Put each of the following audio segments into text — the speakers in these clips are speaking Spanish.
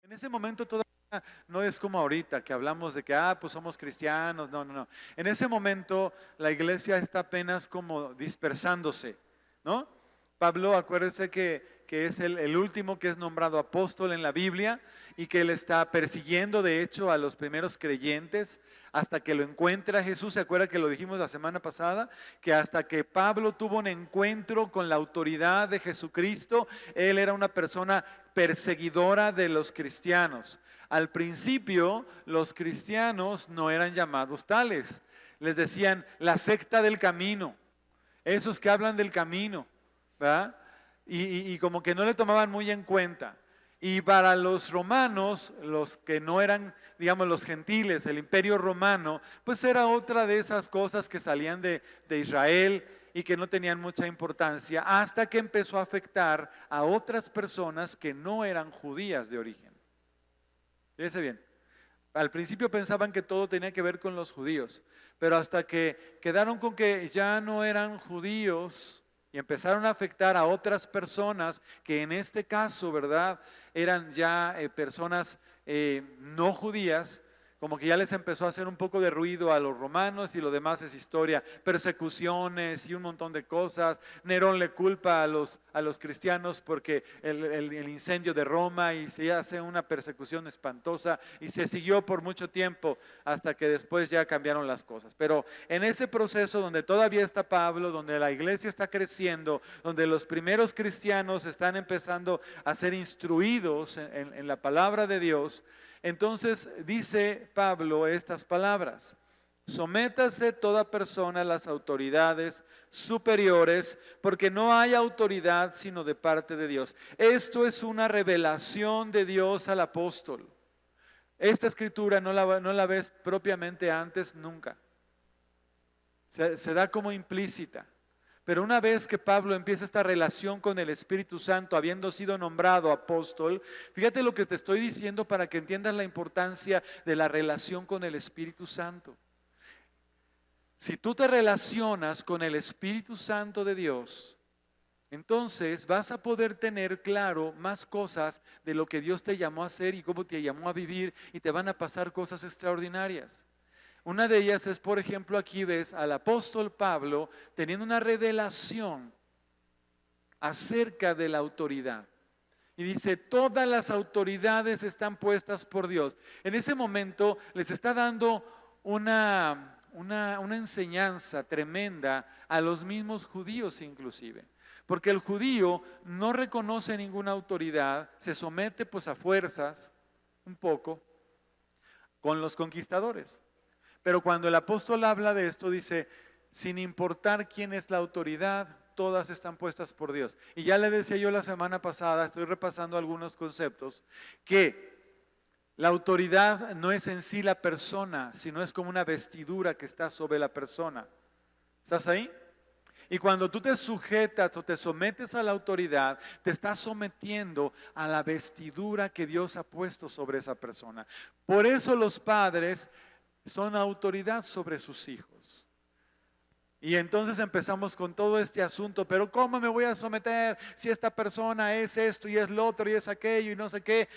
En ese momento todavía no es como ahorita, que hablamos de que, pues somos cristianos. No, no, no. En ese momento la iglesia está apenas como dispersándose, ¿no? Pablo, acuérdense que es el último que es nombrado apóstol en la Biblia y que él está persiguiendo, de hecho, a los primeros creyentes hasta que lo encuentra Jesús. ¿Se acuerda que lo dijimos la semana pasada? Que hasta que Pablo tuvo un encuentro con la autoridad de Jesucristo, él era una persona perseguidora de los cristianos. Al principio, los cristianos no eran llamados tales. Les decían la secta del camino, esos que hablan del camino, ¿verdad? Y como que no le tomaban muy en cuenta. Y para los romanos, los que no eran, digamos, los gentiles, el imperio romano, pues era otra de esas cosas que salían de Israel y que no tenían mucha importancia, hasta que empezó a afectar a otras personas que no eran judías de origen. Fíjense bien, al principio pensaban que todo tenía que ver con los judíos, pero hasta que quedaron con que ya no eran judíos y empezaron a afectar a otras personas que en este caso, ¿verdad?, eran ya personas no judías. Como que ya les empezó a hacer un poco de ruido a los romanos y lo demás es historia, persecuciones y un montón de cosas. Nerón le culpa a los cristianos porque el incendio de Roma, y se hace una persecución espantosa y se siguió por mucho tiempo hasta que después ya cambiaron las cosas. Pero en ese proceso donde todavía está Pablo, donde la iglesia está creciendo, donde los primeros cristianos están empezando a ser instruidos en la palabra de Dios, entonces dice Pablo estas palabras: sométase toda persona a las autoridades superiores, porque no hay autoridad sino de parte de Dios. Esto es una revelación de Dios al apóstol. Esta escritura no la ves propiamente antes nunca. Se da como implícita. Pero una vez que Pablo empieza esta relación con el Espíritu Santo, habiendo sido nombrado apóstol, fíjate lo que te estoy diciendo para que entiendas la importancia de la relación con el Espíritu Santo. Si tú te relacionas con el Espíritu Santo de Dios, entonces vas a poder tener claro más cosas de lo que Dios te llamó a hacer y cómo te llamó a vivir, y te van a pasar cosas extraordinarias. Una de ellas es, por ejemplo, aquí ves al apóstol Pablo teniendo una revelación acerca de la autoridad. Y dice, todas las autoridades están puestas por Dios. En ese momento les está dando una enseñanza tremenda a los mismos judíos inclusive. Porque el judío no reconoce ninguna autoridad, se somete pues a fuerzas, un poco, con los conquistadores. Pero cuando el apóstol habla de esto, dice, sin importar quién es la autoridad, todas están puestas por Dios. Y ya le decía yo la semana pasada, estoy repasando algunos conceptos, que la autoridad no es en sí la persona, sino es como una vestidura que está sobre la persona. ¿Estás ahí? Y cuando tú te sujetas o te sometes a la autoridad, te estás sometiendo a la vestidura que Dios ha puesto sobre esa persona. Por eso los padres son autoridad sobre sus hijos. Y entonces empezamos con todo este asunto, pero ¿cómo me voy a someter si esta persona es esto y es lo otro y es aquello y no sé qué?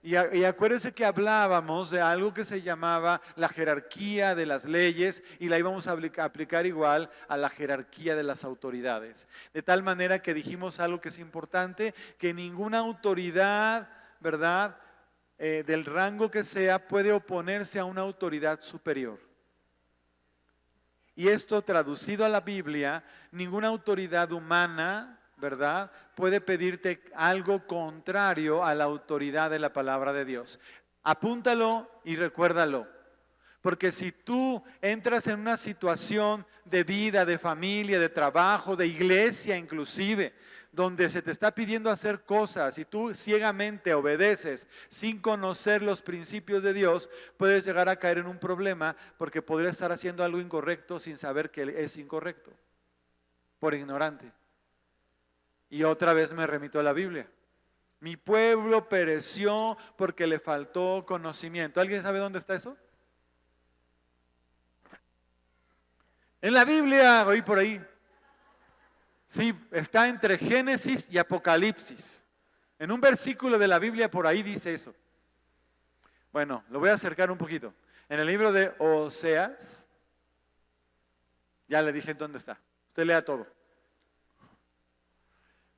Y acuérdense que hablábamos de algo que se llamaba la jerarquía de las leyes, y la íbamos a aplicar igual a la jerarquía de las autoridades. De tal manera que dijimos algo que es importante, que ninguna autoridad, ¿verdad?, del rango que sea, puede oponerse a una autoridad superior. Y esto traducido a la Biblia, ninguna autoridad humana, ¿verdad?, puede pedirte algo contrario a la autoridad de la palabra de Dios. Apúntalo y recuérdalo. Porque si tú entras en una situación de vida, de familia, de trabajo, de iglesia inclusive, donde se te está pidiendo hacer cosas y tú ciegamente obedeces sin conocer los principios de Dios, puedes llegar a caer en un problema, porque podrías estar haciendo algo incorrecto sin saber que es incorrecto, por ignorante. Y otra vez me remito a la Biblia. Mi pueblo pereció porque le faltó conocimiento. ¿Alguien sabe dónde está eso? En la Biblia, oí por ahí. Sí, está entre Génesis y Apocalipsis. En un versículo de la Biblia por ahí dice eso. Bueno, lo voy a acercar un poquito. En el libro de Oseas, ya le dije dónde está. Usted lea todo.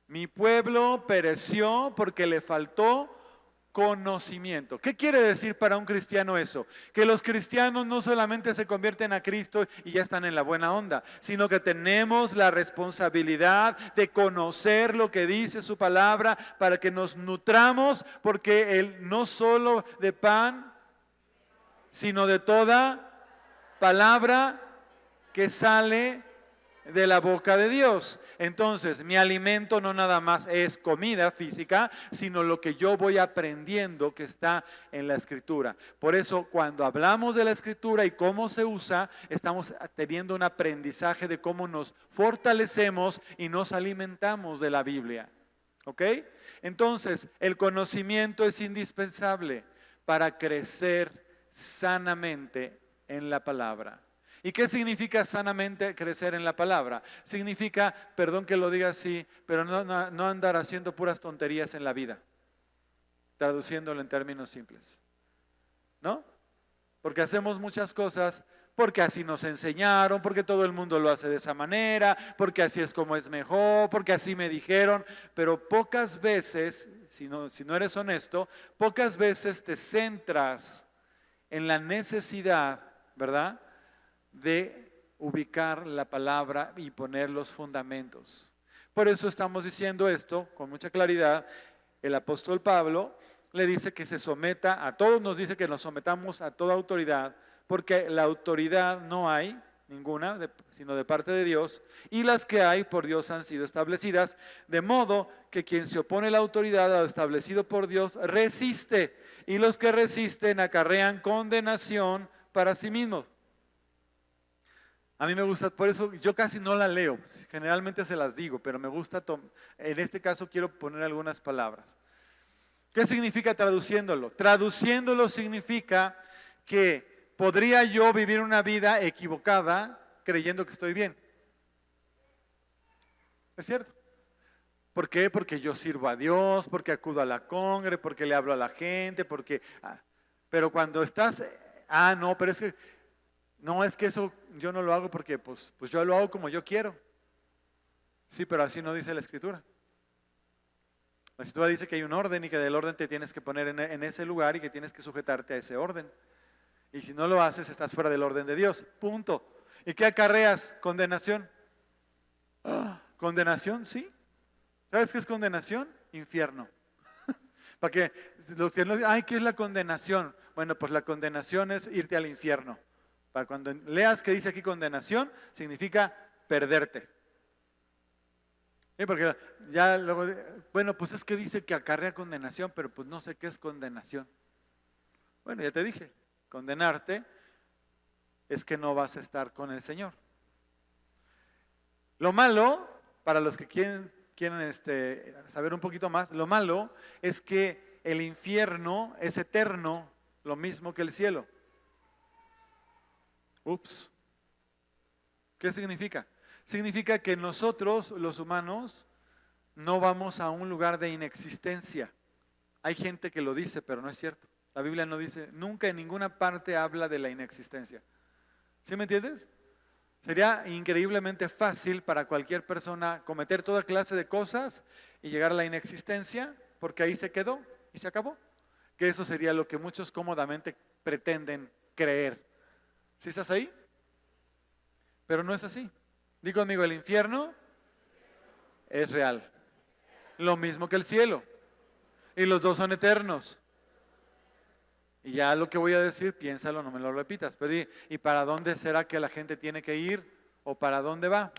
Mi pueblo pereció porque le faltó conocimiento. ¿Qué quiere decir para un cristiano eso? Que los cristianos no solamente se convierten a Cristo y ya están en la buena onda, sino que tenemos la responsabilidad de conocer lo que dice su palabra para que nos nutramos, porque Él no solo de pan, sino de toda palabra que sale de la boca de Dios. Entonces, mi alimento no nada más es comida física, sino lo que yo voy aprendiendo que está en la Escritura. Por eso, cuando hablamos de la Escritura y cómo se usa, estamos teniendo un aprendizaje de cómo nos fortalecemos y nos alimentamos de la Biblia. ¿Ok? Entonces, el conocimiento es indispensable para crecer sanamente en la palabra. ¿Y qué significa sanamente crecer en la palabra? Significa, perdón que lo diga así, pero no andar haciendo puras tonterías en la vida, traduciéndolo en términos simples. ¿No? Porque hacemos muchas cosas porque así nos enseñaron, porque todo el mundo lo hace de esa manera, porque así es como es mejor, porque así me dijeron, pero pocas veces, si no eres honesto, pocas veces te centras en la necesidad, ¿verdad?, de ubicar la palabra y poner los fundamentos. Por eso estamos diciendo esto con mucha claridad. El apóstol Pablo le dice que se someta a todos, nos dice que nos sometamos a toda autoridad, porque la autoridad no hay ninguna, sino de parte de Dios, y las que hay por Dios han sido establecidas, de modo que quien se opone a la autoridad a lo establecido por Dios resiste, y los que resisten acarrean condenación para sí mismos. A mí me gusta, por eso yo casi no la leo, generalmente se las digo, pero me gusta, en este caso quiero poner algunas palabras. ¿Qué significa traduciéndolo? Traduciéndolo significa que podría yo vivir una vida equivocada creyendo que estoy bien. ¿Es cierto? ¿Por qué? Porque yo sirvo a Dios, porque acudo a la congre, porque le hablo a la gente, porque... pero cuando estás... no, pero es que... No, es que eso yo no lo hago porque pues yo lo hago como yo quiero. Sí, pero así no dice la Escritura. La Escritura dice que hay un orden y que del orden te tienes que poner en ese lugar y que tienes que sujetarte a ese orden. Y si no lo haces, estás fuera del orden de Dios. Punto. ¿Y qué acarreas? Condenación. ¿Condenación? Sí. ¿Sabes qué es condenación? Infierno. Para que los que no dicen, ¿qué es la condenación? Bueno, pues la condenación es irte al infierno. Para cuando leas que dice aquí condenación, significa perderte. Porque ya luego, bueno, pues es que dice que acarrea condenación, pero pues no sé qué es condenación. Bueno, ya te dije, condenarte es que no vas a estar con el Señor. Lo malo, para los que quieren saber un poquito más, lo malo es que el infierno es eterno, lo mismo que el cielo. Ups. ¿Qué significa? Significa que nosotros, los humanos, no vamos a un lugar de inexistencia. Hay gente que lo dice, pero no es cierto. La Biblia no dice, nunca en ninguna parte habla de la inexistencia. ¿Sí me entiendes? Sería increíblemente fácil para cualquier persona cometer toda clase de cosas y llegar a la inexistencia, porque ahí se quedó y se acabó. Que eso sería lo que muchos cómodamente pretenden creer. ¿Sí estás ahí? Pero no es así. Digo conmigo, el infierno es real. Lo mismo que el cielo. Y los dos son eternos. Y ya lo que voy a decir, piénsalo, no me lo repitas. Pero ¿y para dónde será que la gente tiene que ir? ¿O para dónde va?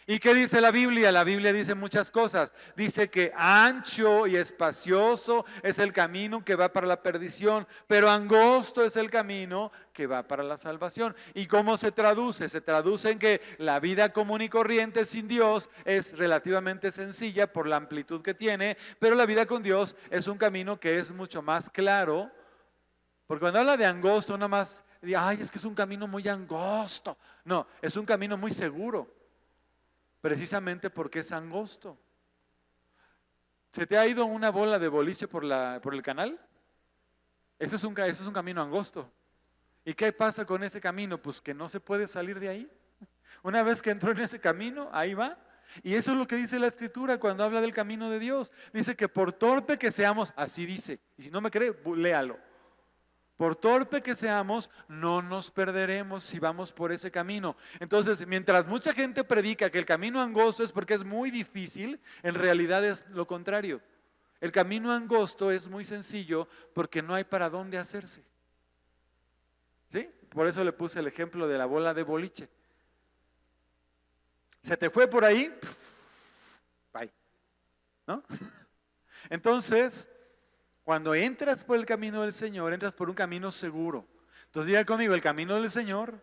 ¿Y qué dice la Biblia? La Biblia dice muchas cosas. Dice que ancho y espacioso es el camino que va para la perdición, pero angosto es el camino que va para la salvación. ¿Y cómo se traduce? Se traduce en que la vida común y corriente sin Dios es relativamente sencilla por la amplitud que tiene, pero la vida con Dios es un camino que es mucho más claro. Porque cuando habla de angosto, nada más, es que es un camino muy angosto. No, es un camino muy seguro. precisamente porque es angosto. ¿Se te ha ido una bola de boliche por el canal? Eso es un camino angosto. ¿Y qué pasa con ese camino? Pues que no se puede salir de ahí. Una vez que entró en ese camino, ahí va. Y eso es lo que dice la Escritura cuando habla del camino de Dios. Dice que por torpe que seamos, así dice. Y si no me cree, léalo. Por torpe que seamos, no nos perderemos si vamos por ese camino. Entonces, mientras mucha gente predica que el camino angosto es porque es muy difícil, en realidad es lo contrario. El camino angosto es muy sencillo porque no hay para dónde hacerse. ¿Sí? Por eso le puse el ejemplo de la bola de boliche. Se te fue por ahí, bye, ¿no? Entonces, cuando entras por el camino del Señor, entras por un camino seguro. Entonces diga conmigo, el camino del Señor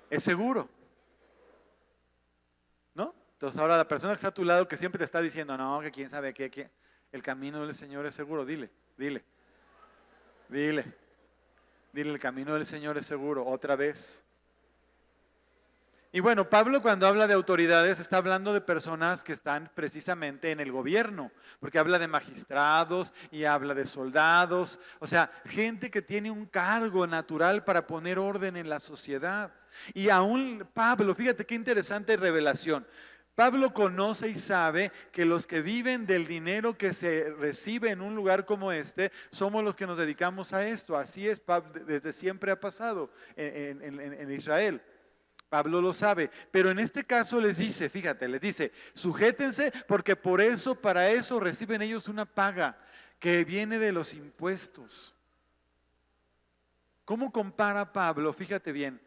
es seguro, ¿no? Entonces ahora la persona que está a tu lado que siempre te está diciendo, no, que quién sabe qué, el camino del Señor es seguro, dile, el camino del Señor es seguro, otra vez. Y bueno, Pablo cuando habla de autoridades está hablando de personas que están precisamente en el gobierno, porque habla de magistrados y habla de soldados, o sea, gente que tiene un cargo natural para poner orden en la sociedad. Y aún Pablo, fíjate qué interesante revelación. Pablo conoce y sabe que los que viven del dinero que se recibe en un lugar como este, somos los que nos dedicamos a esto. Así es, desde siempre ha pasado en Israel. Pablo lo sabe, pero en este caso les dice, fíjate, les dice, sujétense porque para eso reciben ellos una paga que viene de los impuestos. ¿Cómo compara Pablo? Fíjate bien,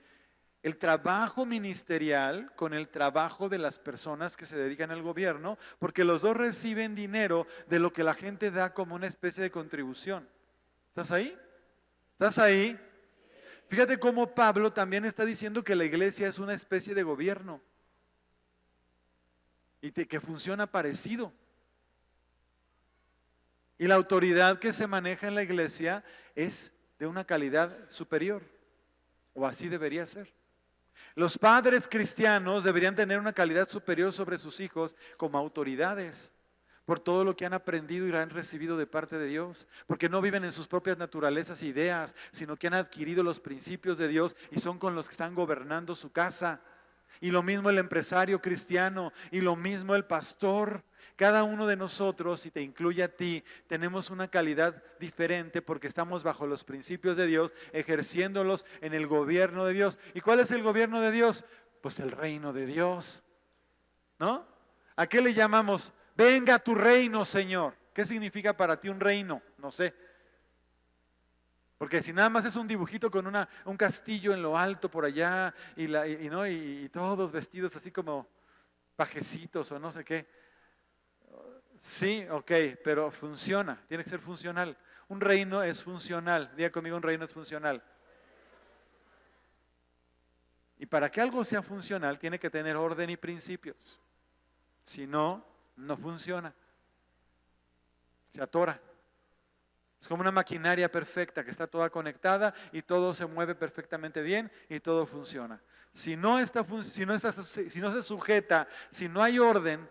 el trabajo ministerial con el trabajo de las personas que se dedican al gobierno, porque los dos reciben dinero de lo que la gente da como una especie de contribución. ¿Estás ahí? ¿Estás ahí? Fíjate cómo Pablo también está diciendo que la iglesia es una especie de gobierno y que funciona parecido. Y la autoridad que se maneja en la iglesia es de una calidad superior, o así debería ser. Los padres cristianos deberían tener una calidad superior sobre sus hijos como autoridades, por todo lo que han aprendido y han recibido de parte de Dios, porque no viven en sus propias naturalezas e ideas, sino que han adquirido los principios de Dios y son con los que están gobernando su casa. Y lo mismo el empresario cristiano, y lo mismo el pastor. Cada uno de nosotros, y te incluye a ti, tenemos una calidad diferente porque estamos bajo los principios de Dios, ejerciéndolos en el gobierno de Dios. ¿Y cuál es el gobierno de Dios? Pues el reino de Dios, ¿no? ¿A qué le llamamos? Venga tu reino, Señor. ¿Qué significa para ti un reino? No sé. Porque si nada más es un dibujito con un castillo en lo alto por allá y todos vestidos así como pajecitos o no sé qué. Sí, ok, pero funciona, tiene que ser funcional. Un reino es funcional. Diga conmigo, un reino es funcional. Y para que algo sea funcional tiene que tener orden y principios. Si no, no funciona, se atora. Es como una maquinaria perfecta que está toda conectada y todo se mueve perfectamente bien y todo funciona. Si no se sujeta, si no hay orden,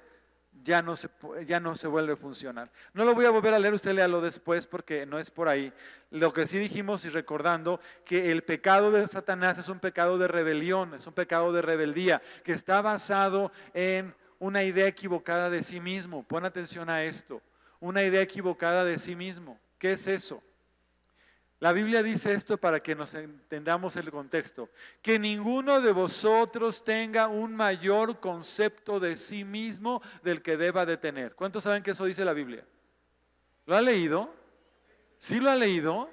ya no se vuelve funcional. No lo voy a volver a leer, usted léalo después porque no es por ahí. Lo que sí dijimos y recordando que el pecado de Satanás es un pecado de rebelión, es un pecado de rebeldía que está basado en una idea equivocada de sí mismo. Pon atención a esto. Una idea equivocada de sí mismo. ¿Qué es eso? La Biblia dice esto para que nos entendamos el contexto. Que ninguno de vosotros tenga un mayor concepto de sí mismo del que deba de tener. ¿Cuántos saben que eso dice la Biblia? ¿Lo ha leído? ¿Sí lo ha leído?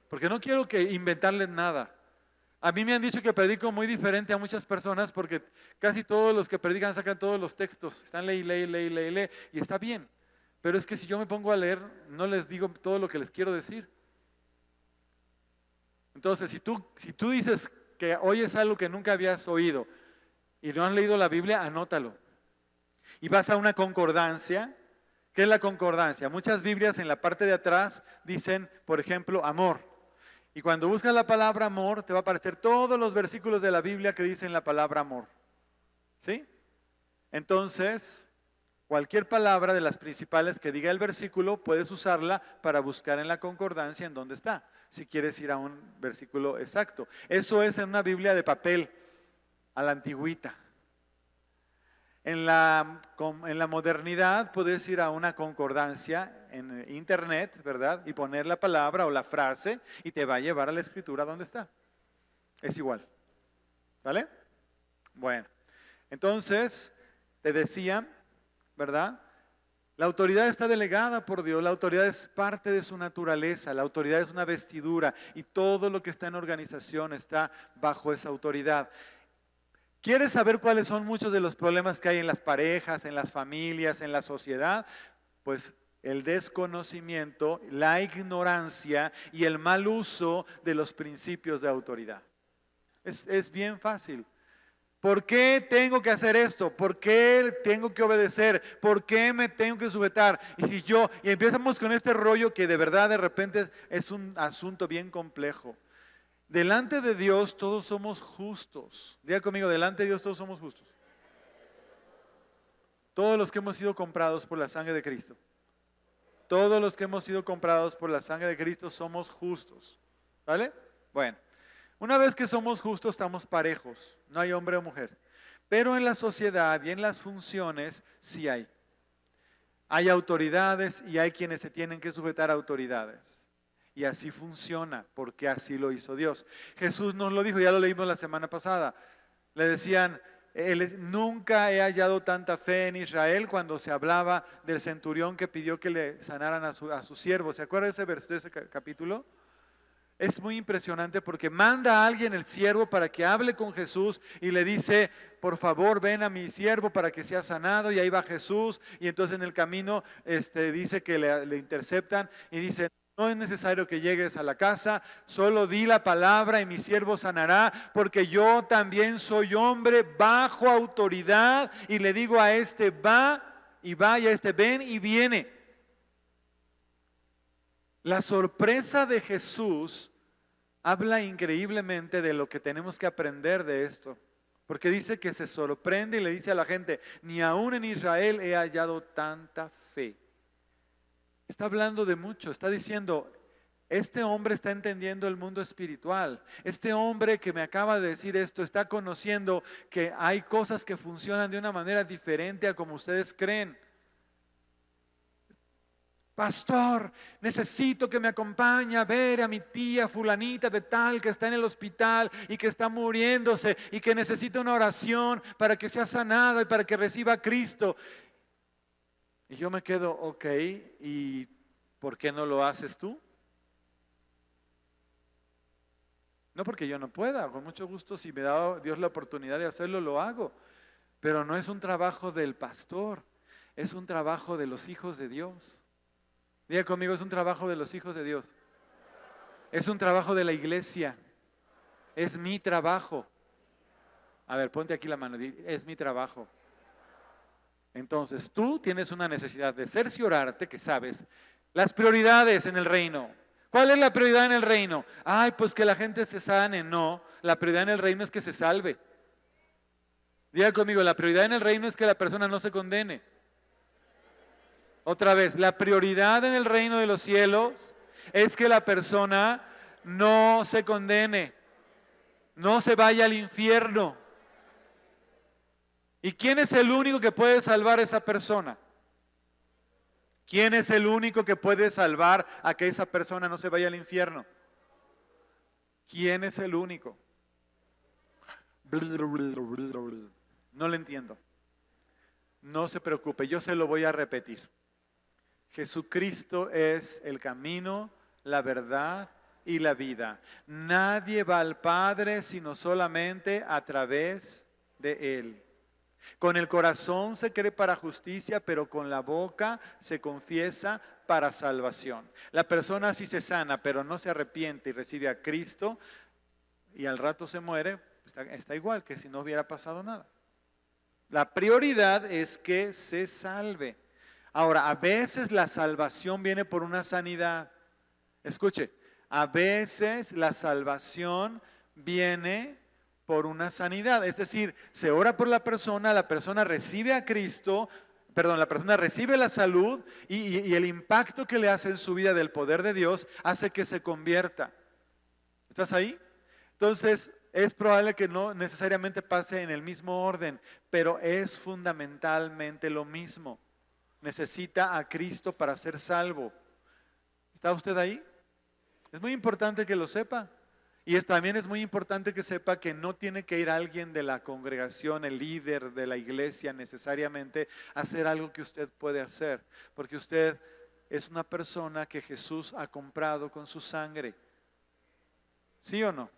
Porque no quiero que inventarles nada. A mí me han dicho que predico muy diferente a muchas personas porque casi todos los que predican sacan todos los textos. Están lee y está bien. Pero es que si yo me pongo a leer, no les digo todo lo que les quiero decir. Entonces, si tú dices que oyes algo que nunca habías oído y no has leído la Biblia, anótalo. Y vas a una concordancia. ¿Qué es la concordancia? Muchas Biblias en la parte de atrás dicen, por ejemplo, amor. Y cuando buscas la palabra amor, te va a aparecer todos los versículos de la Biblia que dicen la palabra amor. ¿Sí? Entonces, cualquier palabra de las principales que diga el versículo, puedes usarla para buscar en la concordancia en dónde está, si quieres ir a un versículo exacto. Eso es en una Biblia de papel, a la antigüita. En la modernidad puedes ir a una concordancia en internet, ¿verdad? Y poner la palabra o la frase y te va a llevar a la escritura donde está. Es igual. ¿Vale? Bueno, entonces te decía, ¿verdad? La autoridad está delegada por Dios, la autoridad es parte de su naturaleza, la autoridad es una vestidura y todo lo que está en organización está bajo esa autoridad. ¿Quieres saber cuáles son muchos de los problemas que hay en las parejas, en las familias, en la sociedad? Pues el desconocimiento, la ignorancia y el mal uso de los principios de autoridad. Es bien fácil. ¿Por qué tengo que hacer esto? ¿Por qué tengo que obedecer? ¿Por qué me tengo que sujetar? Y empezamos con este rollo que de verdad de repente es un asunto bien complejo. Delante de Dios todos somos justos. Diga conmigo, delante de Dios todos somos justos. Todos los que hemos sido comprados por la sangre de Cristo. Todos los que hemos sido comprados por la sangre de Cristo somos justos. ¿Vale? Bueno, una vez que somos justos estamos parejos. No hay hombre o mujer. Pero en la sociedad y en las funciones sí hay. Hay autoridades y hay quienes se tienen que sujetar a autoridades. Y así funciona, porque así lo hizo Dios. Jesús nos lo dijo, ya lo leímos la semana pasada. Le decían, nunca he hallado tanta fe en Israel cuando se hablaba del centurión que pidió que le sanaran a su siervo. ¿Se acuerda de ese capítulo? Es muy impresionante porque manda a alguien el siervo para que hable con Jesús y le dice, por favor ven a mi siervo para que sea sanado, y ahí va Jesús y entonces en el camino dice que le interceptan y dice, no es necesario que llegues a la casa, solo di la palabra y mi siervo sanará, porque yo también soy hombre bajo autoridad y le digo a este va y va y a este ven y viene. La sorpresa de Jesús habla increíblemente de lo que tenemos que aprender de esto, porque dice que se sorprende y le dice a la gente, ni aún en Israel he hallado tanta fe. Está hablando de mucho, está diciendo, este hombre está entendiendo el mundo espiritual. Este hombre que me acaba de decir esto está conociendo que hay cosas que funcionan de una manera diferente a como ustedes creen. Pastor, necesito que me acompañe a ver a mi tía fulanita de tal que está en el hospital y que está muriéndose y que necesita una oración para que sea sanada y para que reciba a Cristo. Y yo me quedo, ok, ¿y por qué no lo haces tú? No porque yo no pueda, con mucho gusto, si me da Dios la oportunidad de hacerlo, lo hago. Pero no es un trabajo del pastor, es un trabajo de los hijos de Dios. Diga conmigo, es un trabajo de los hijos de Dios. Es un trabajo de la iglesia. Es mi trabajo. A ver, ponte aquí la mano, es mi trabajo. Entonces, tú tienes una necesidad de cerciorarte que sabes las prioridades en el reino. ¿Cuál es la prioridad en el reino? Ay, pues que la gente se sane. No, la prioridad en el reino es que se salve. Diga conmigo, la prioridad en el reino es que la persona no se condene. Otra vez, la prioridad en el reino de los cielos es que la persona no se condene, no se vaya al infierno. ¿Y quién es el único que puede salvar a esa persona? ¿Quién es el único que puede salvar a que esa persona no se vaya al infierno? ¿Quién es el único? No lo entiendo. No se preocupe, yo se lo voy a repetir. Jesucristo es el camino, la verdad y la vida. Nadie va al Padre sino solamente a través de Él. Con el corazón se cree para justicia, pero con la boca se confiesa para salvación. La persona sí se sana, pero no se arrepiente y recibe a Cristo y al rato se muere, está igual que si no hubiera pasado nada. La prioridad es que se salve. Ahora, a veces la salvación viene por una sanidad. Escuche, a veces la salvación viene por una sanidad. Es decir, se ora por la persona recibe a Cristo, perdón, la persona recibe la salud y el impacto que le hace en su vida del poder de Dios hace que se convierta. ¿Estás ahí? Entonces, es probable que no necesariamente pase en el mismo orden, pero es fundamentalmente lo mismo. Necesita a Cristo para ser salvo. ¿Está usted ahí? Es muy importante que lo sepa. Y también es muy importante que sepa que no tiene que ir alguien de la congregación, el líder de la iglesia necesariamente a hacer algo que usted puede hacer. Porque usted es una persona que Jesús ha comprado con su sangre. ¿Sí o no?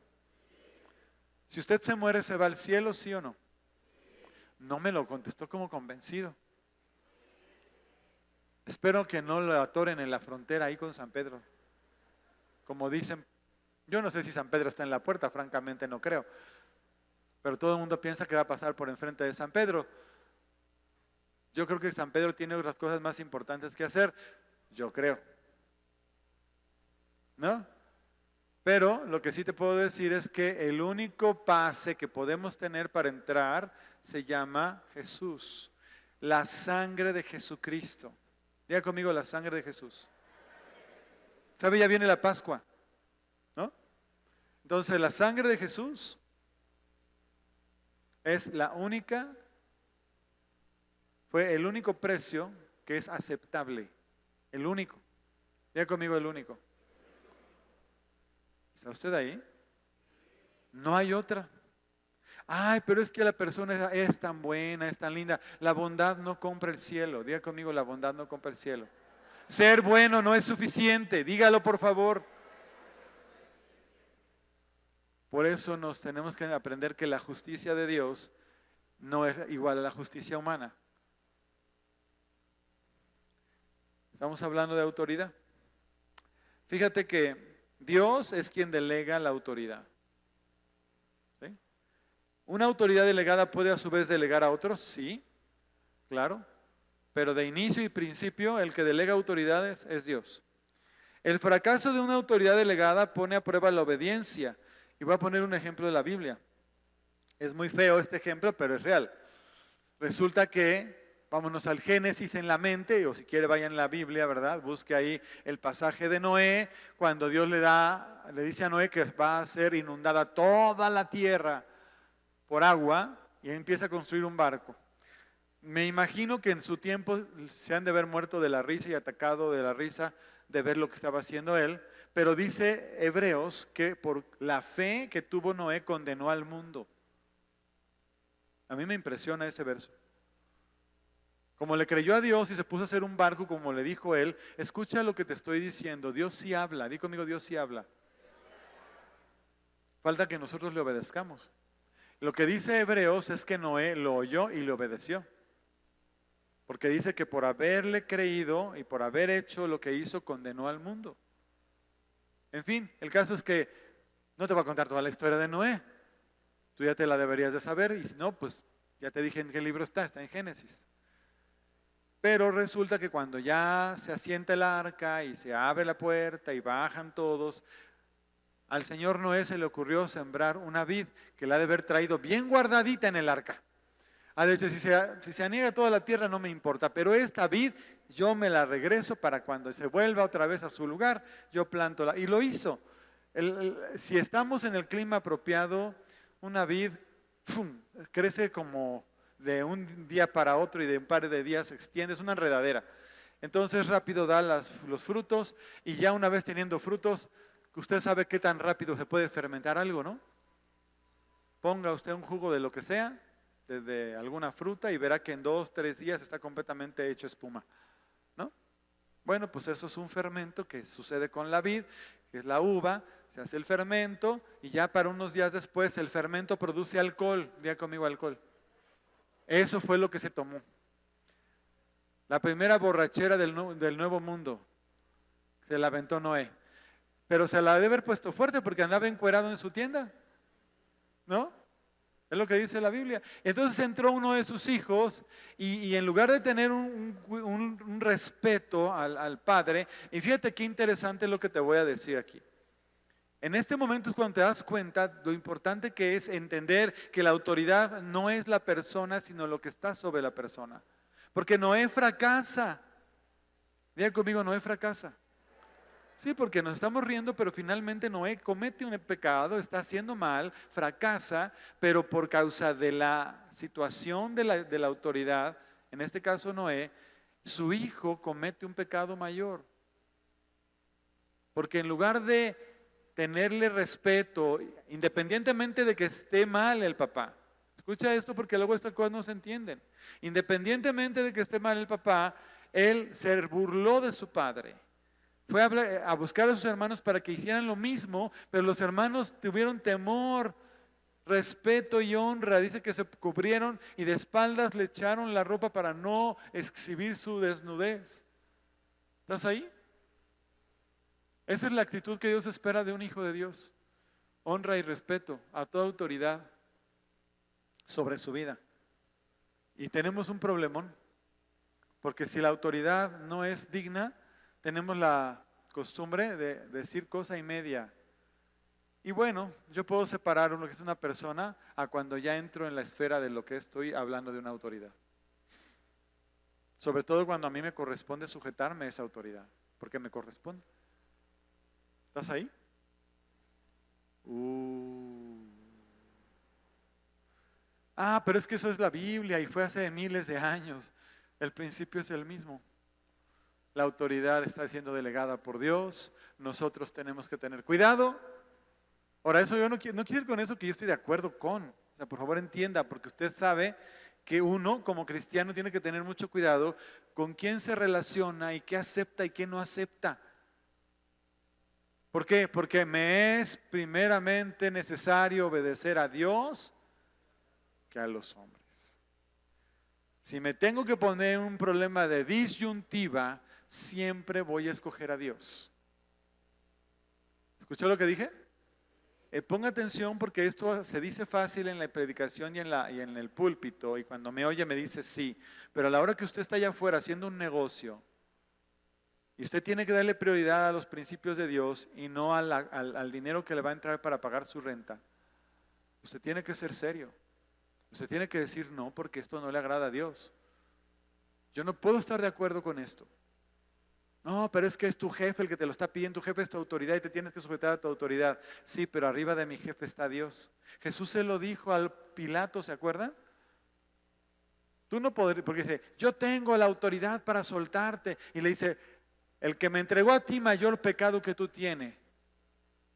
Si usted se muere, ¿se va al cielo, sí o no? No me lo contestó como convencido. Espero que no lo atoren en la frontera ahí con San Pedro. Como dicen, yo no sé si San Pedro está en la puerta, francamente no creo. Pero todo el mundo piensa que va a pasar por enfrente de San Pedro. Yo creo que San Pedro tiene otras cosas más importantes que hacer. Yo creo. ¿No? Pero lo que sí te puedo decir es que el único pase que podemos tener para entrar se llama Jesús. La sangre de Jesucristo. Diga conmigo, la sangre de Jesús. ¿Sabe? Ya viene la Pascua, ¿no? Entonces la sangre de Jesús es la única, fue el único precio que es aceptable. El único. Diga conmigo, el único. ¿Está usted ahí? No hay otra. Ay, pero es que la persona es tan buena, es tan linda. La bondad no compra el cielo. Diga conmigo, la bondad no compra el cielo. Ser bueno no es suficiente. Dígalo, por favor. Por eso nos tenemos que aprender que la justicia de Dios no es igual a la justicia humana. Estamos hablando de autoridad. Fíjate que Dios es quien delega la autoridad. ¿Sí? ¿Una autoridad delegada puede a su vez delegar a otros? Sí, claro. Pero de inicio y principio el que delega autoridades es Dios. El fracaso de una autoridad delegada pone a prueba la obediencia. Y voy a poner un ejemplo de la Biblia. Es muy feo este ejemplo, pero es real. Resulta que, vámonos al Génesis en la mente, o si quiere vaya en la Biblia, ¿verdad? Busque ahí el pasaje de Noé, cuando Dios le dice a Noé que va a ser inundada toda la tierra por agua y empieza a construir un barco. Me imagino que en su tiempo se han de haber muerto de la risa y atacado de la risa de ver lo que estaba haciendo él. Pero dice Hebreos que por la fe que tuvo Noé condenó al mundo. A mí me impresiona ese verso. Como le creyó a Dios y se puso a hacer un barco como le dijo él, escucha lo que te estoy diciendo, Dios sí habla, di conmigo, Dios sí habla. Falta que nosotros le obedezcamos. Lo que dice Hebreos es que Noé lo oyó y le obedeció. Porque dice que por haberle creído y por haber hecho lo que hizo, condenó al mundo. En fin, el caso es que no te voy a contar toda la historia de Noé. Tú ya te la deberías de saber y si no, pues ya te dije en qué libro está en Génesis. Pero resulta que cuando ya se asienta el arca y se abre la puerta y bajan todos, al señor Noé se le ocurrió sembrar una vid que la ha de haber traído bien guardadita en el arca. De hecho, si se aniega toda la tierra no me importa, pero esta vid yo me la regreso para cuando se vuelva otra vez a su lugar, yo planto la. Y lo hizo. Si estamos en el clima apropiado, una vid ¡pum!, crece como de un día para otro y de un par de días se extiende, es una enredadera. Entonces rápido da los frutos y ya una vez teniendo frutos, usted sabe qué tan rápido se puede fermentar algo, ¿no? Ponga usted un jugo de lo que sea, desde alguna fruta y verá que en 2, 3 días está completamente hecho espuma, ¿no? Bueno, pues eso es un fermento que sucede con la vid, que es la uva, se hace el fermento y ya para unos días después el fermento produce alcohol, diga conmigo alcohol. Eso fue lo que se tomó. La primera borrachera del nuevo mundo se la aventó Noé, pero se la debe haber puesto fuerte porque andaba encuerado en su tienda, ¿no? Es lo que dice la Biblia. Entonces entró uno de sus hijos y en lugar de tener un respeto al padre, y fíjate qué interesante lo que te voy a decir aquí. En este momento es cuando te das cuenta lo importante que es entender que la autoridad no es la persona, sino lo que está sobre la persona. Porque Noé fracasa. Diga conmigo, Noé fracasa. Sí, porque nos estamos riendo, pero finalmente Noé comete un pecado, está haciendo mal, fracasa, pero por causa de la situación de la autoridad, en este caso Noé, su hijo comete un pecado mayor. Porque en lugar de tenerle respeto, independientemente de que esté mal el papá, escucha esto porque luego estas cosas no se entienden, independientemente de que esté mal el papá, él se burló de su padre. Fue a buscar a sus hermanos para que hicieran lo mismo, pero los hermanos tuvieron temor, respeto y honra. Dice que se cubrieron y de espaldas le echaron la ropa para no exhibir su desnudez. ¿Estás ahí? Esa es la actitud que Dios espera de un hijo de Dios. Honra y respeto a toda autoridad sobre su vida. Y tenemos un problemón, porque si la autoridad no es digna, tenemos la costumbre de decir cosa y media. Y bueno, yo puedo separar lo que es una persona a cuando ya entro en la esfera de lo que estoy hablando de una autoridad. Sobre todo cuando a mí me corresponde sujetarme a esa autoridad, porque me corresponde. ¿Estás ahí? Pero es que eso es la Biblia y fue hace miles de años. El principio es el mismo. La autoridad está siendo delegada por Dios. Nosotros tenemos que tener cuidado. Ahora, eso yo no quiero decir con eso que yo estoy de acuerdo con. O sea, por favor entienda, porque usted sabe que uno como cristiano tiene que tener mucho cuidado con quién se relaciona y qué acepta y qué no acepta. ¿Por qué? Porque me es primeramente necesario obedecer a Dios que a los hombres. Si me tengo que poner un problema de disyuntiva, siempre voy a escoger a Dios. ¿Escuchó lo que dije? Ponga atención porque esto se dice fácil en la predicación y en el púlpito, y cuando me oye me dice sí, pero a la hora que usted está allá afuera haciendo un negocio, y usted tiene que darle prioridad a los principios de Dios y no al dinero que le va a entrar para pagar su renta. Usted tiene que ser serio. Usted tiene que decir no, porque esto no le agrada a Dios. Yo no puedo estar de acuerdo con esto. No, pero es que es tu jefe el que te lo está pidiendo. Tu jefe es tu autoridad y te tienes que sujetar a tu autoridad. Sí, pero arriba de mi jefe está Dios. Jesús se lo dijo al Pilato, ¿se acuerdan? Tú no podrías, porque dice, yo tengo la autoridad para soltarte. Y le dice, el que me entregó a ti mayor pecado que tú tienes.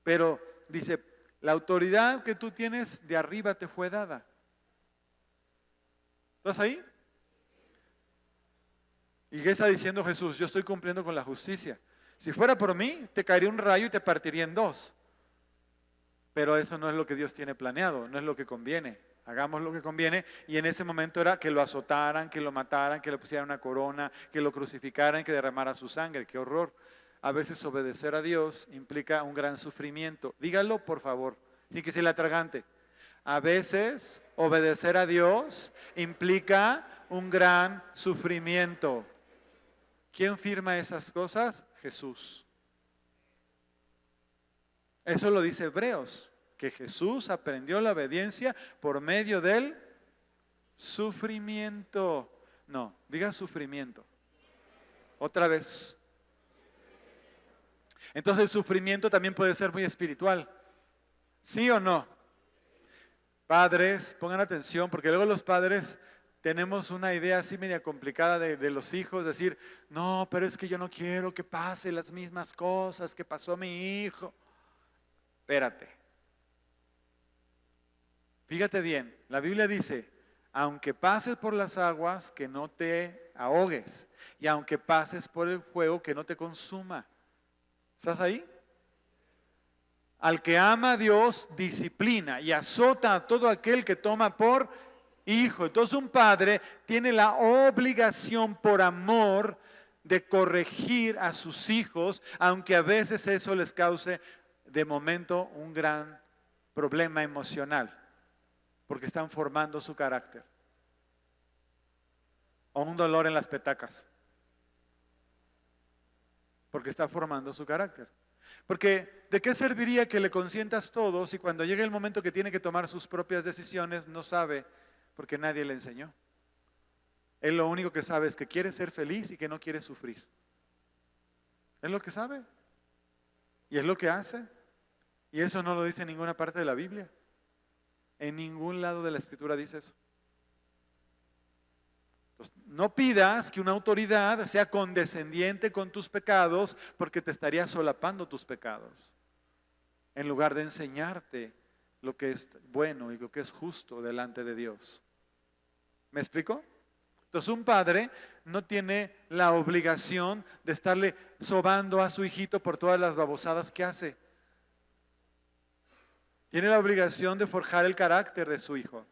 Pero dice, la autoridad que tú tienes de arriba te fue dada. ¿Estás ahí? ¿Y qué está diciendo Jesús? Yo estoy cumpliendo con la justicia. Si fuera por mí, te caería un rayo y te partiría en dos. Pero eso no es lo que Dios tiene planeado, no es lo que conviene. Hagamos lo que conviene, y en ese momento era que lo azotaran, que lo mataran, que le pusieran una corona, que lo crucificaran, que derramara su sangre. ¡Qué horror! A veces obedecer a Dios implica un gran sufrimiento. Dígalo, por favor, sin que se le atragante. A veces obedecer a Dios implica un gran sufrimiento. ¿Quién firma esas cosas? Jesús. Eso lo dice Hebreos, que Jesús aprendió la obediencia por medio del sufrimiento. No, diga sufrimiento. Otra vez. Entonces el sufrimiento también puede ser muy espiritual. ¿Sí o no? Padres, pongan atención, porque luego los padres tenemos una idea así media complicada de los hijos, decir, no, pero es que yo no quiero que pase las mismas cosas que pasó a mi hijo. Espérate. Fíjate bien, la Biblia dice, aunque pases por las aguas, que no te ahogues, y aunque pases por el fuego, que no te consuma. ¿Estás ahí? Al que ama a Dios, disciplina y azota a todo aquel que toma por hijo. Entonces un padre tiene la obligación por amor de corregir a sus hijos, aunque a veces eso les cause de momento un gran problema emocional, porque están formando su carácter. O un dolor en las petacas, porque está formando su carácter. Porque ¿de qué serviría que le consientas todo si cuando llegue el momento que tiene que tomar sus propias decisiones no sabe porque nadie le enseñó? Él lo único que sabe es que quiere ser feliz y que no quiere sufrir. Es lo que sabe. Y es lo que hace. Y eso no lo dice en ninguna parte de la Biblia. En ningún lado de la Escritura dice eso. Entonces, no pidas que una autoridad sea condescendiente con tus pecados, porque te estaría solapando tus pecados, en lugar de enseñarte lo que es bueno y lo que es justo delante de Dios. ¿Me explico? Entonces un padre no tiene la obligación de estarle sobando a su hijito por todas las babosadas que hace. Tiene la obligación de forjar el carácter de su hijo.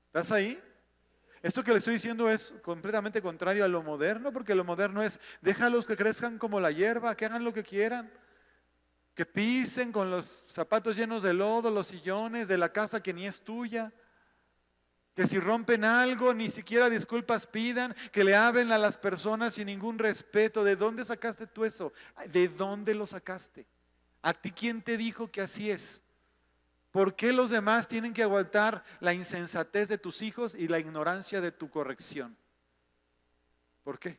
¿Estás ahí? Esto que le estoy diciendo es completamente contrario a lo moderno, porque lo moderno es: déjalos que crezcan como la hierba, que hagan lo que quieran, que pisen con los zapatos llenos de lodo, los sillones de la casa que ni es tuya, que si rompen algo ni siquiera disculpas pidan, que le hablen a las personas sin ningún respeto. ¿De dónde sacaste tú eso? ¿De dónde lo sacaste? ¿A ti quién te dijo que así es? ¿Por qué los demás tienen que aguantar la insensatez de tus hijos y la ignorancia de tu corrección? ¿Por qué?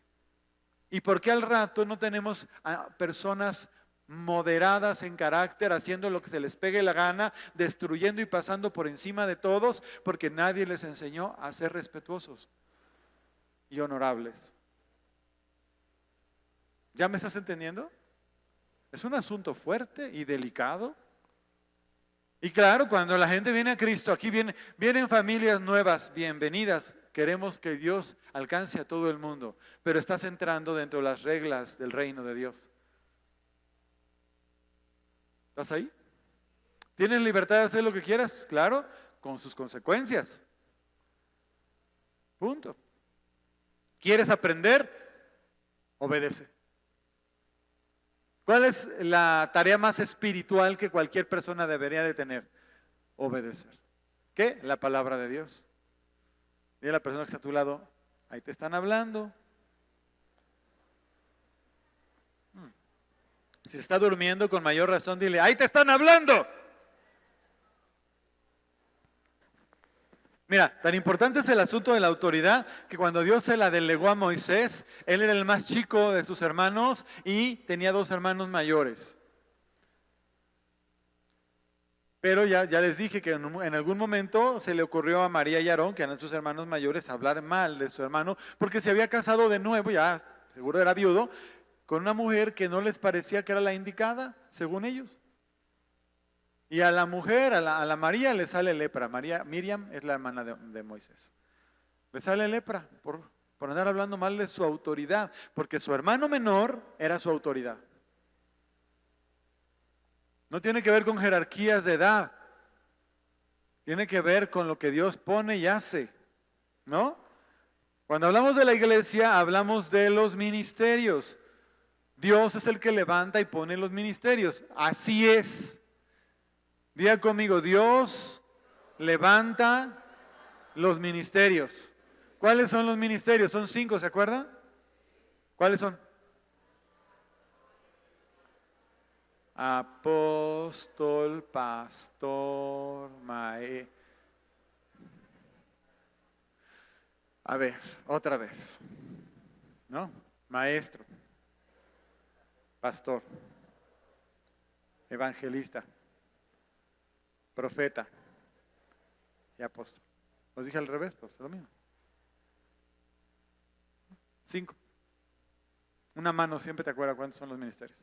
¿Y por qué al rato no tenemos a personas moderadas en carácter, haciendo lo que se les pegue la gana, destruyendo y pasando por encima de todos, porque nadie les enseñó a ser respetuosos y honorables? ¿Ya me estás entendiendo? Es un asunto fuerte y delicado. Y claro, cuando la gente viene a Cristo, aquí vienen familias nuevas, bienvenidas. Queremos que Dios alcance a todo el mundo, pero estás entrando dentro de las reglas del reino de Dios. ¿Estás ahí? ¿Tienes libertad de hacer lo que quieras? Claro, con sus consecuencias. Punto. ¿Quieres aprender? Obedece. ¿Cuál es la tarea más espiritual que cualquier persona debería de tener? Obedecer. ¿Qué? La palabra de Dios. Dile a la persona que está a tu lado: ahí te están hablando. Si está durmiendo, con mayor razón dile: ahí te están hablando. Mira, tan importante es el asunto de la autoridad que cuando Dios se la delegó a Moisés, él era el más chico de sus hermanos y tenía 2 hermanos mayores. Pero ya les dije que en algún momento se le ocurrió a María y Aarón, que eran sus hermanos mayores, hablar mal de su hermano, porque se había casado de nuevo, ya seguro era viudo, con una mujer que no les parecía que era la indicada, según ellos. Y a la mujer, a la María, le sale lepra. Miriam es la hermana de Moisés. Le sale lepra por andar hablando mal de su autoridad, porque su hermano menor era su autoridad. No tiene que ver con jerarquías de edad. Tiene que ver con lo que Dios pone y hace, ¿no? Cuando hablamos de la iglesia, hablamos de los ministerios. Dios es el que levanta y pone los ministerios. Así es. Diga conmigo: Dios levanta los ministerios. ¿Cuáles son los ministerios? Son 5, ¿se acuerdan? ¿Cuáles son? Apóstol, pastor, maestro. A ver, otra vez. ¿No? Maestro, pastor, evangelista, profeta y apóstol. ¿Los dije al revés? Pues es lo mismo. 5. Una mano siempre te acuerda cuántos son los ministerios.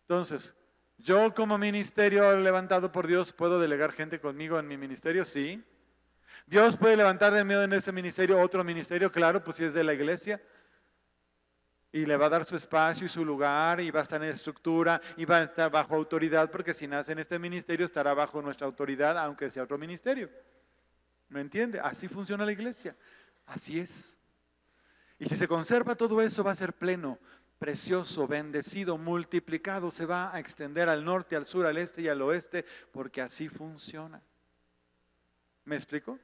Entonces, yo como ministerio levantado por Dios, ¿puedo delegar gente conmigo en mi ministerio? Sí. Dios puede levantar de medio en ese ministerio otro ministerio, claro, pues si es de la iglesia. Y le va a dar su espacio y su lugar, y va a estar en estructura, y va a estar bajo autoridad, porque si nace en este ministerio estará bajo nuestra autoridad, aunque sea otro ministerio. ¿Me entiende? Así funciona la iglesia. Así es. Y si se conserva todo eso, va a ser pleno, precioso, bendecido, multiplicado, se va a extender al norte, al sur, al este y al oeste, porque así funciona. ¿Me explico?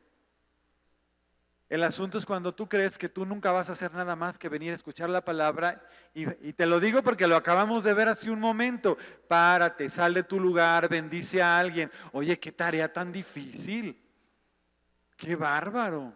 El asunto es cuando tú crees que tú nunca vas a hacer nada más que venir a escuchar la palabra y te lo digo porque lo acabamos de ver hace un momento. Párate, sal de tu lugar, bendice a alguien. Oye, qué tarea tan difícil. Qué bárbaro.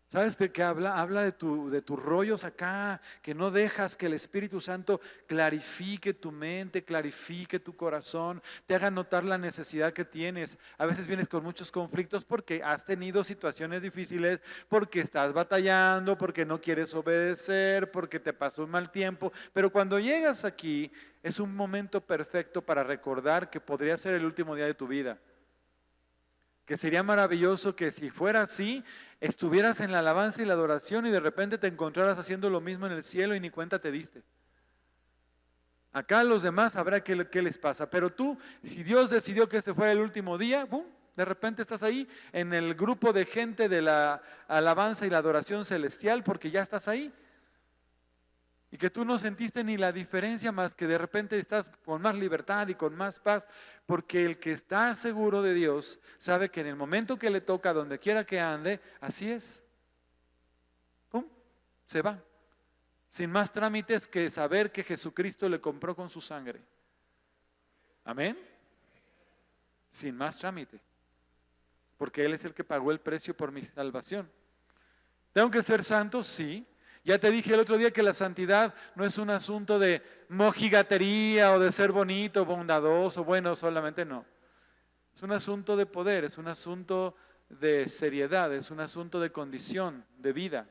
¿Sabes de qué habla? Habla de tus rollos acá, que no dejas que el Espíritu Santo clarifique tu mente, clarifique tu corazón, te haga notar la necesidad que tienes. A veces vienes con muchos conflictos porque has tenido situaciones difíciles, porque estás batallando, porque no quieres obedecer, porque te pasó un mal tiempo. Pero cuando llegas aquí, es un momento perfecto para recordar que podría ser el último día de tu vida. Que sería maravilloso que si fuera así, estuvieras en la alabanza y la adoración y de repente te encontraras haciendo lo mismo en el cielo y ni cuenta te diste. Acá los demás habrá qué les pasa, pero tú, si Dios decidió que ese fuera el último día, ¡bum!, de repente estás ahí en el grupo de gente de la alabanza y la adoración celestial porque ya estás ahí. Y que tú no sentiste ni la diferencia más que de repente estás con más libertad y con más paz, porque el que está seguro de Dios sabe que en el momento que le toca, donde quiera que ande, así es. ¡Pum! Se va. Sin más trámites que saber que Jesucristo le compró con su sangre. Amén. Sin más trámite. Porque Él es el que pagó el precio por mi salvación. ¿Tengo que ser santo? Sí. Ya te dije el otro día que la santidad no es un asunto de mojigatería o de ser bonito, bondadoso, bueno, solamente no. Es un asunto de poder, es un asunto de seriedad, es un asunto de condición, de vida.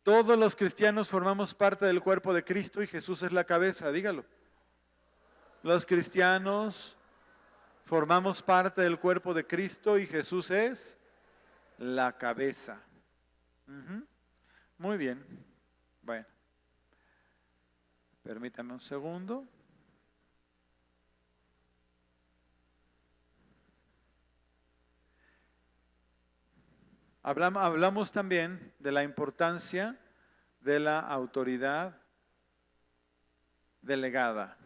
Todos los cristianos formamos parte del cuerpo de Cristo y Jesús es la cabeza, dígalo. Los cristianos formamos parte del cuerpo de Cristo y Jesús es la cabeza. Muy bien. Bueno, permítame un segundo. Hablamos también de la importancia de la autoridad delegada,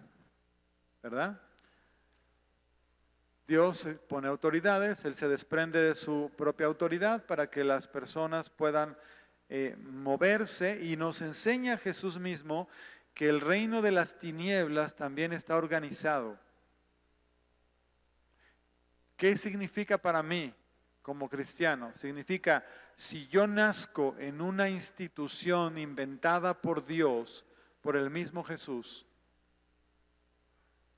¿verdad? Dios pone autoridades, Él se desprende de su propia autoridad para que las personas puedan moverse y nos enseña Jesús mismo que el reino de las tinieblas también está organizado. ¿Qué significa para mí como cristiano? Significa, si yo nazco en una institución inventada por Dios, por el mismo Jesús,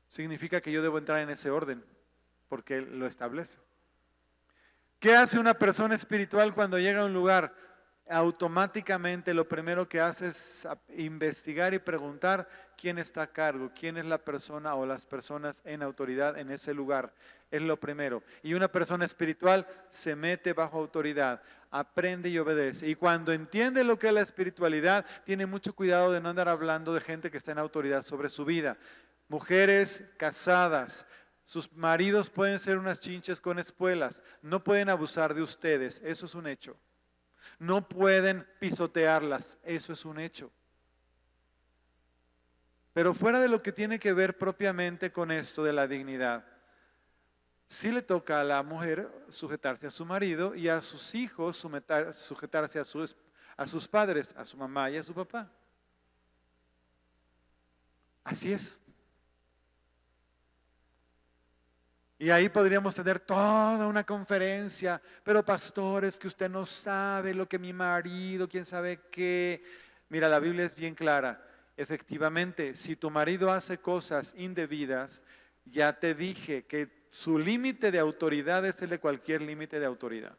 significa que yo debo entrar en ese orden, porque Él lo establece. ¿Qué hace una persona espiritual cuando llega a un lugar? Automáticamente lo primero que hace es investigar y preguntar quién está a cargo, quién es la persona o las personas en autoridad en ese lugar. Es lo primero. Y una persona espiritual se mete bajo autoridad, aprende y obedece. Y cuando entiende lo que es la espiritualidad, tiene mucho cuidado de no andar hablando de gente que está en autoridad sobre su vida. Mujeres casadas, sus maridos pueden ser unas chinches con espuelas, no pueden abusar de ustedes, eso es un hecho. No pueden pisotearlas, eso es un hecho. Pero fuera de lo que tiene que ver propiamente con esto de la dignidad, sí le toca a la mujer sujetarse a su marido y a sus hijos sujetarse a sus padres, a su mamá y a su papá. Así es. Y ahí podríamos tener toda una conferencia, pero pastor, es que usted no sabe lo que mi marido, quién sabe qué. Mira, la Biblia es bien clara. Efectivamente, si tu marido hace cosas indebidas, ya te dije que su límite de autoridad es el de cualquier límite de autoridad.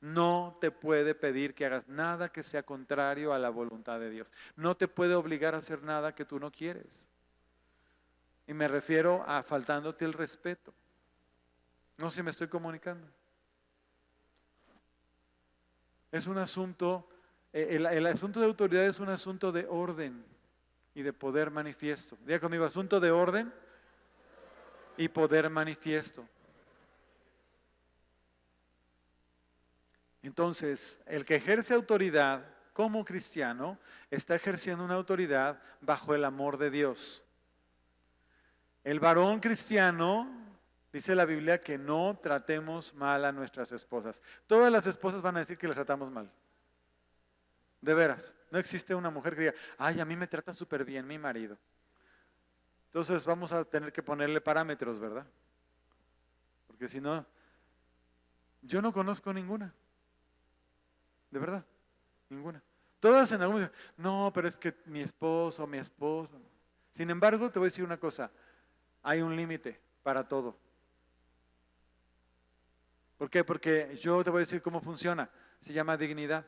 No te puede pedir que hagas nada que sea contrario a la voluntad de Dios. No te puede obligar a hacer nada que tú no quieres. Y me refiero a faltándote el respeto. No sé si me estoy comunicando. Es un asunto, el asunto de autoridad es un asunto de orden y de poder manifiesto. Diga conmigo, asunto de orden y poder manifiesto. Entonces, el que ejerce autoridad como cristiano está ejerciendo una autoridad bajo el amor de Dios. El varón cristiano Dice la Biblia que no tratemos mal a nuestras esposas. Todas las esposas van a decir que las tratamos mal. De veras, no existe una mujer que diga, ay, a mí me trata súper bien mi marido. Entonces vamos a tener que ponerle parámetros, ¿verdad? Porque si no, yo no conozco ninguna. De verdad, ninguna. Todas en algún momento, no, pero es que mi esposo, mi esposa. Sin embargo, te voy a decir una cosa, hay un límite para todo. ¿Por qué? Porque yo te voy a decir cómo funciona. Se llama dignidad.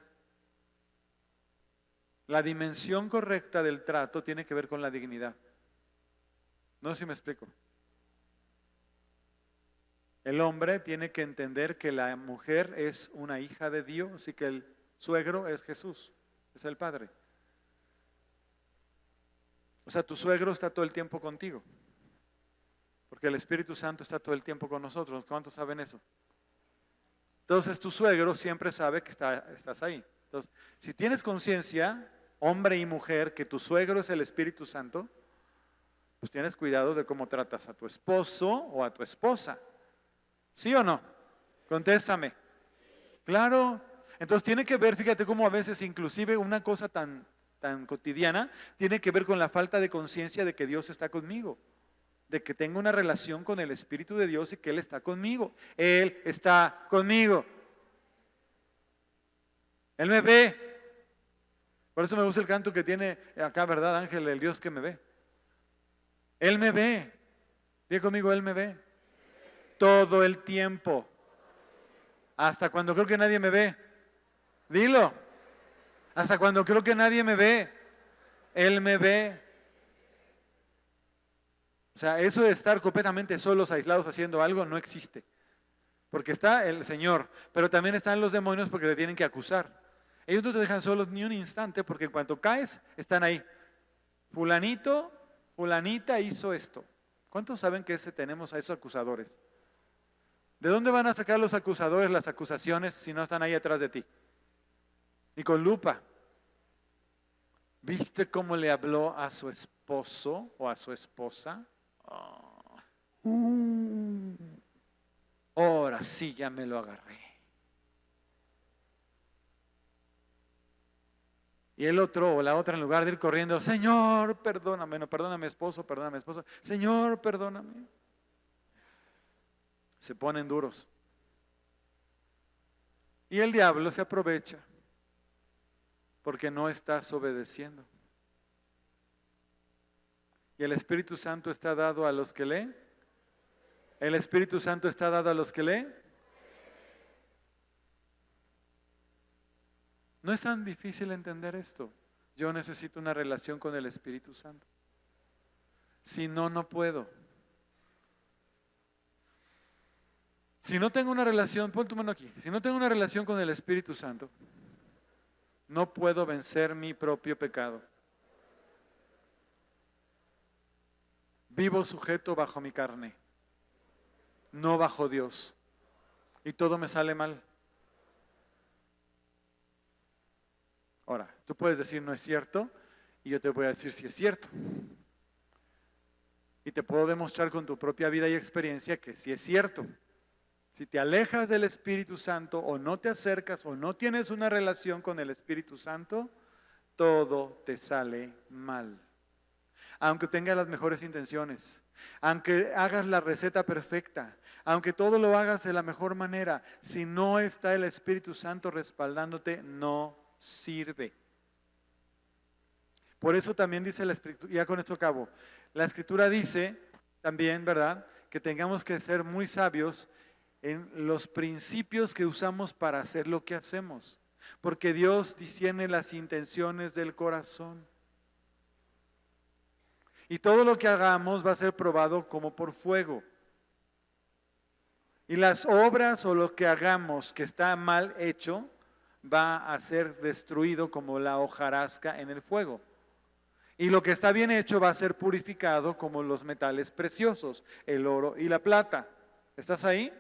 La dimensión correcta del trato tiene que ver con la dignidad. No sé si me explico. El hombre tiene que entender que la mujer es una hija de Dios y que el suegro es Jesús, es el Padre. O sea, tu suegro está todo el tiempo contigo, porque el Espíritu Santo está todo el tiempo con nosotros. ¿Cuántos saben eso? Entonces tu suegro siempre sabe que estás ahí. Entonces, si tienes conciencia, hombre y mujer, que tu suegro es el Espíritu Santo, pues tienes cuidado de cómo tratas a tu esposo o a tu esposa. ¿Sí o no? Contéstame. Claro. Entonces tiene que ver, fíjate cómo a veces inclusive una cosa tan cotidiana tiene que ver con la falta de conciencia de que Dios está conmigo, de que tengo una relación con el Espíritu de Dios y que Él está conmigo. Él está conmigo. Él me ve. Por eso me gusta el canto que tiene acá, ¿verdad, Ángel? El Dios que me ve. Él me ve. Diga conmigo, Él me ve. Todo el tiempo. Hasta cuando creo que nadie me ve. Dilo. Hasta cuando creo que nadie me ve. Él me ve. O sea, eso de estar completamente solos, aislados, haciendo algo, no existe. Porque está el Señor, pero también están los demonios porque te tienen que acusar. Ellos no te dejan solos ni un instante porque en cuanto caes, están ahí. Fulanito, fulanita hizo esto. ¿Cuántos saben que tenemos a esos acusadores? ¿De dónde van a sacar los acusadores las acusaciones si no están ahí atrás de ti? Y con lupa. ¿Viste cómo le habló a su esposo o a su esposa? Ahora sí ya me lo agarré. Y el otro o la otra, en lugar de ir corriendo, Señor, perdóname, no, perdóname esposo, perdóname esposa, Señor, perdóname. Se ponen duros. Y el diablo se aprovecha porque no estás obedeciendo. Y el Espíritu Santo está dado a los que leen. El Espíritu Santo está dado a los que leen. No es tan difícil entender esto. Yo necesito una relación con el Espíritu Santo. Si no, no puedo. Si no tengo una relación, pon tu mano aquí. Si no tengo una relación con el Espíritu Santo, no puedo vencer mi propio pecado. Vivo sujeto bajo mi carne, no bajo Dios. Y todo me sale mal. Ahora, tú puedes decir no es cierto y yo te voy a decir si es cierto. Y te puedo demostrar con tu propia vida y experiencia que sí es cierto. Si te alejas del Espíritu Santo o no te acercas o no tienes una relación con el Espíritu Santo, todo te sale mal. Aunque tengas las mejores intenciones, aunque hagas la receta perfecta, aunque todo lo hagas de la mejor manera, si no está el Espíritu Santo respaldándote, no sirve. Por eso también dice la Escritura, ya con esto acabo, la Escritura dice también, ¿verdad?, que tengamos que ser muy sabios en los principios que usamos para hacer lo que hacemos, porque Dios discierne las intenciones del corazón. Y todo lo que hagamos va a ser probado como por fuego. Y las obras o lo que hagamos que está mal hecho va a ser destruido como la hojarasca en el fuego. Y lo que está bien hecho va a ser purificado como los metales preciosos, el oro y la plata. ¿Estás ahí?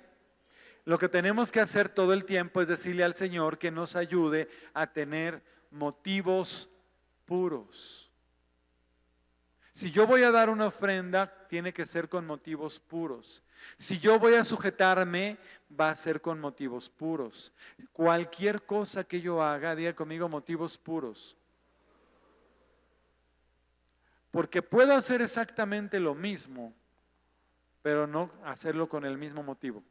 Lo que tenemos que hacer todo el tiempo es decirle al Señor que nos ayude a tener motivos puros. Si yo voy a dar una ofrenda, tiene que ser con motivos puros. Si yo voy a sujetarme, va a ser con motivos puros. Cualquier cosa que yo haga, diga conmigo motivos puros. Porque puedo hacer exactamente lo mismo, pero no hacerlo con el mismo motivo.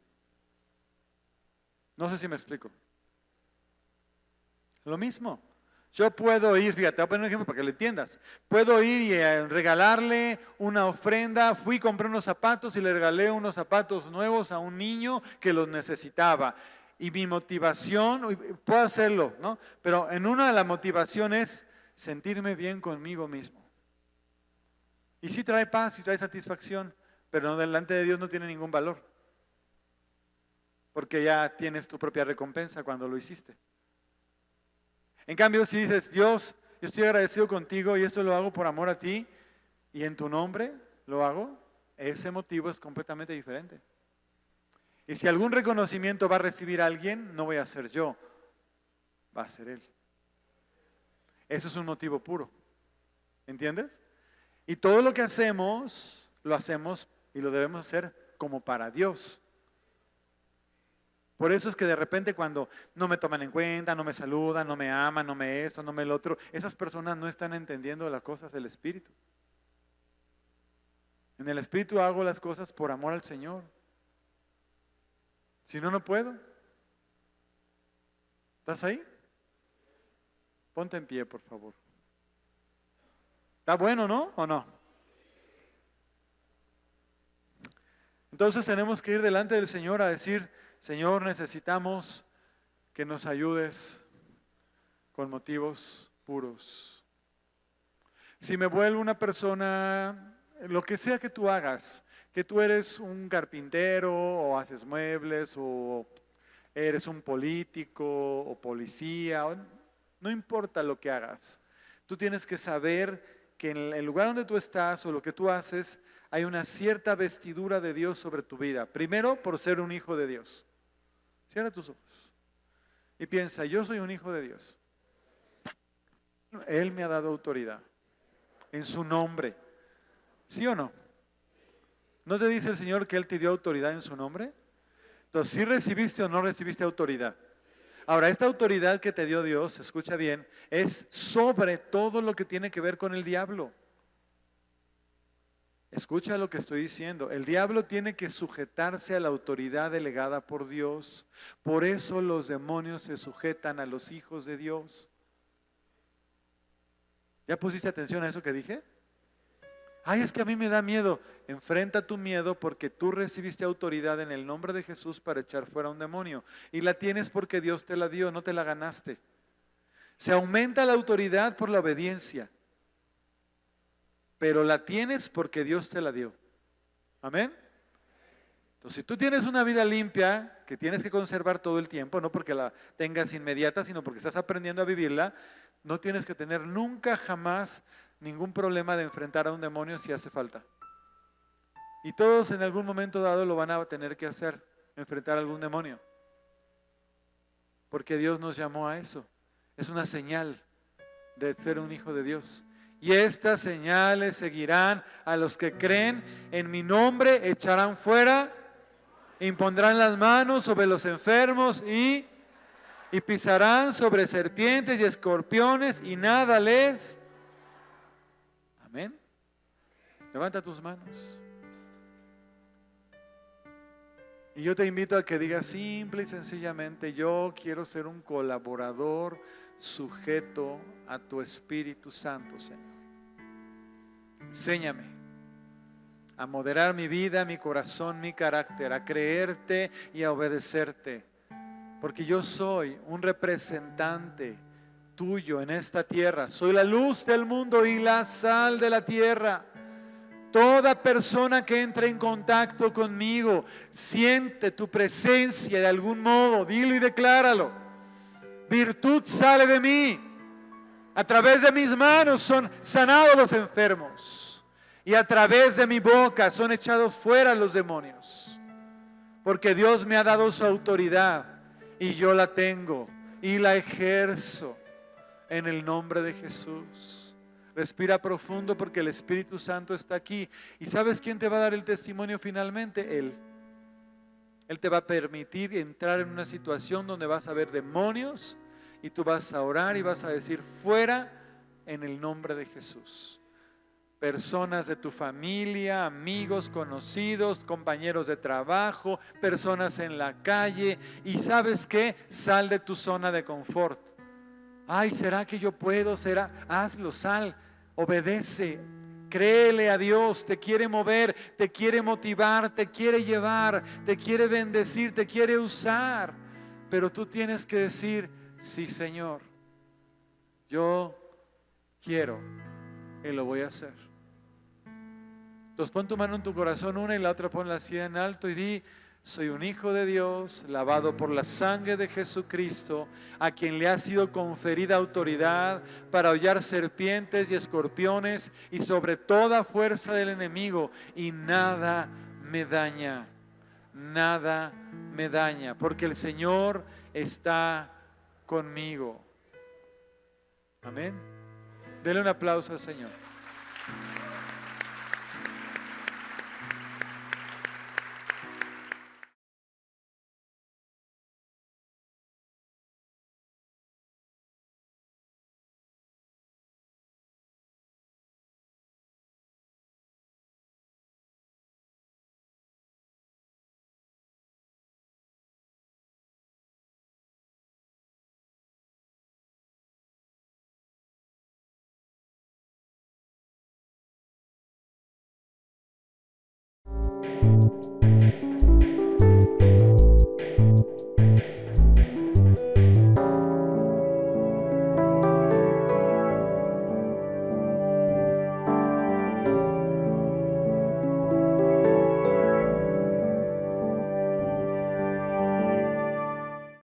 No sé si me explico. Lo mismo. Yo puedo ir, fíjate, voy a poner un ejemplo para que lo entiendas. Puedo ir y regalarle una ofrenda. Fui, compré unos zapatos y le regalé unos zapatos nuevos a un niño que los necesitaba. Y mi motivación, puedo hacerlo, ¿no? Pero en una de las motivaciones es sentirme bien conmigo mismo. Y sí trae paz y trae satisfacción, pero delante de Dios no tiene ningún valor. Porque ya tienes tu propia recompensa cuando lo hiciste. En cambio, si dices, Dios, yo estoy agradecido contigo y esto lo hago por amor a ti y en tu nombre lo hago, ese motivo es completamente diferente. Y si algún reconocimiento va a recibir alguien, no voy a ser yo, va a ser Él. Eso es un motivo puro. ¿Entiendes? Y todo lo que hacemos, lo hacemos y lo debemos hacer como para Dios. Por eso es que de repente cuando no me toman en cuenta, no me saludan, no me aman, no me esto, no me lo otro, esas personas no están entendiendo las cosas del Espíritu. En el Espíritu hago las cosas por amor al Señor. Si no, no puedo. ¿Estás ahí? Ponte en pie, por favor. ¿Está bueno, no? ¿O no? Entonces tenemos que ir delante del Señor a decir, Señor, necesitamos que nos ayudes con motivos puros. Si me vuelvo una persona, lo que sea que tú hagas, que tú eres un carpintero o haces muebles o eres un político o policía, no importa lo que hagas, tú tienes que saber que en el lugar donde tú estás o lo que tú haces, hay una cierta vestidura de Dios sobre tu vida. Primero, por ser un hijo de Dios. Cierra tus ojos y piensa, yo soy un hijo de Dios. Él me ha dado autoridad en su nombre. ¿Sí o no? ¿No te dice el Señor que Él te dio autoridad en su nombre? Entonces, ¿sí recibiste o no recibiste autoridad? Ahora, esta autoridad que te dio Dios, escucha bien, es sobre todo lo que tiene que ver con el diablo. Escucha lo que estoy diciendo. El diablo tiene que sujetarse a la autoridad delegada por Dios. Por eso los demonios se sujetan a los hijos de Dios. ¿Ya pusiste atención a eso que dije? Ay, es que a mí me da miedo. Enfrenta tu miedo porque tú recibiste autoridad en el nombre de Jesús para echar fuera a un demonio. Y la tienes porque Dios te la dio, no te la ganaste. Se aumenta la autoridad por la obediencia. Pero la tienes porque Dios te la dio. Amén. Entonces, si tú tienes una vida limpia, que tienes que conservar todo el tiempo, no porque la tengas inmediata, sino porque estás aprendiendo a vivirla, no tienes que tener nunca, jamás, ningún problema de enfrentar a un demonio si hace falta. Y todos en algún momento dado lo van a tener que hacer, enfrentar a algún demonio. Porque Dios nos llamó a eso. Es una señal de ser un hijo de Dios. Y estas señales seguirán a los que creen en mi nombre, echarán fuera, impondrán las manos sobre los enfermos y pisarán sobre serpientes y escorpiones y nada les. Amén. Levanta tus manos. Y yo te invito a que digas simple y sencillamente, yo quiero ser un colaborador sujeto a tu Espíritu Santo, Señor. Enséñame a moderar mi vida, mi corazón, mi carácter, a creerte y a obedecerte. Porque yo soy un representante tuyo en esta tierra. Soy la luz del mundo y la sal de la tierra. Toda persona que entre en contacto conmigo siente tu presencia de algún modo. Dilo y decláralo. Virtud sale de mí. A través de mis manos son sanados los enfermos. Y a través de mi boca son echados fuera los demonios. Porque Dios me ha dado su autoridad y yo la tengo y la ejerzo en el nombre de Jesús. Respira profundo porque el Espíritu Santo está aquí. ¿Y sabes quién te va a dar el testimonio finalmente? Él. Él te va a permitir entrar en una situación donde vas a ver demonios y tú vas a orar y vas a decir fuera en el nombre de Jesús. Personas de tu familia, amigos, conocidos, compañeros de trabajo, personas en la calle. Y ¿sabes qué? Sal de tu zona de confort. Ay, ¿será que yo puedo? ¿Será? Hazlo, sal, obedece. Créele a Dios, te quiere mover, te quiere motivar, te quiere llevar, te quiere bendecir, te quiere usar. Pero tú tienes que decir, sí, Señor, yo quiero y lo voy a hacer. Entonces pon tu mano en tu corazón una y la otra ponla así en alto y di, soy un hijo de Dios, lavado por la sangre de Jesucristo, a quien le ha sido conferida autoridad para hollar serpientes y escorpiones y sobre toda fuerza del enemigo, y nada me daña, porque el Señor está conmigo. Amén. Dele un aplauso al Señor.